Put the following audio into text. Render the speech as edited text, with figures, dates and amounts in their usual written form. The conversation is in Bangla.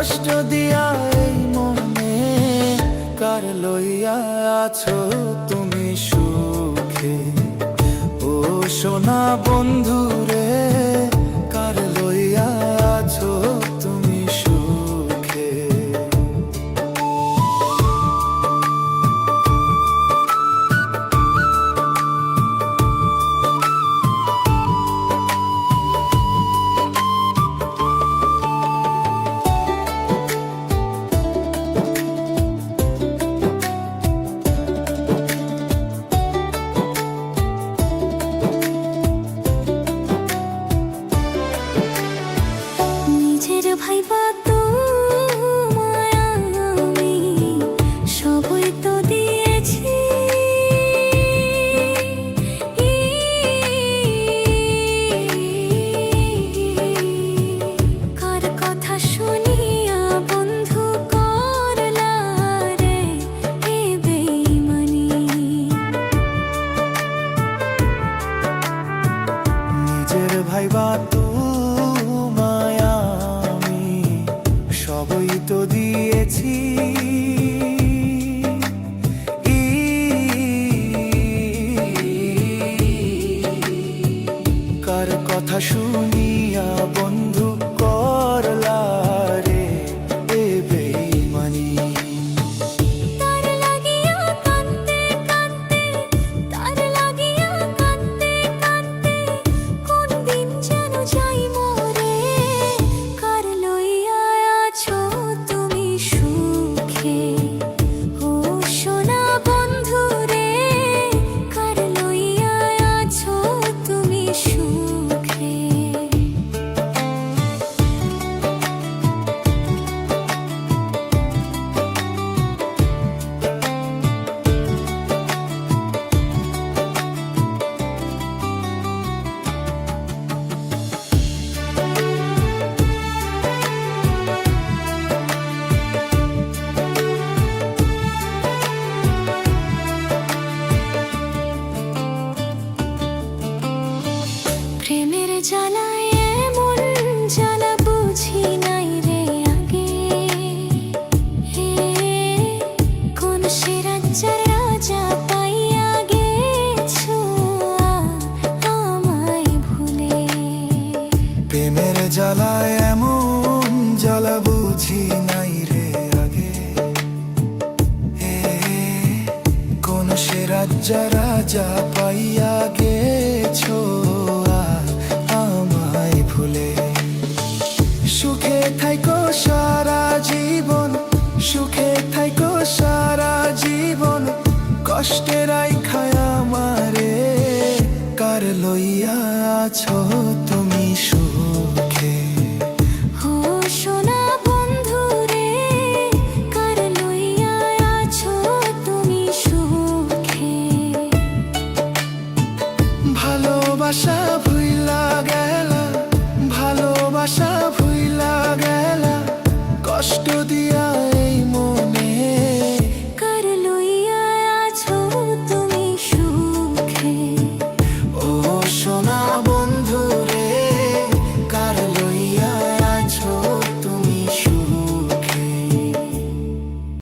কষ্ট দিয়া এই মনে কার লইয়া আছো তুমি সুখে? ও সোনা বন্ধু রে, কার লইয়া আছো তুমি সুখে? নিজের ভাইবা তোমায় আমি সবই তো দিয়েছি, কার কথা শুনিয়া বন্ধু করলা রে এ বেইমানি। নিজের ভাইবা তোমায় আমি সবই তো দিয়েছি, কার কথা শুনিয়া বন্ধু করলা রে এ বেইমানি। তার লাগিয়া কাঁদতে কাঁদতে, তার লাগিয়া কাঁদতে কাঁদতে কোন দিন যেন যাই মরে। কার লইয়া আছো তুমি সুখে? ও সোনা বন্ধু রে, কার লইয়া আছো তুমি সুখে? প্রেমের জ্বালায় এমন জ্বালা বুঝি নাই রে আগে। হে কোন সে রাজ্যের রাজা পাইয়া গেছো আমায় ভুলে। প্রেমের জ্বালায় এমন জ্বালা বুঝি নাই রে আগে। হে কোন সে রাজ্য রাজা পাইয়া গেছো আমায় ভুলে। সুখে থাইকো সারা জীবন, সুখে থাইকো সারা জীবন, কষ্টে রাইখায় আমারে কার লইয়া আছো তুমি সুখে? ও সোনা বন্ধু রে, কার লইয়া আছো তুমি সুখে? ভালোবাসা ভুইলা গেলা, ভালোবাসা ভুইলা গেলা, কষ্ট দিয়া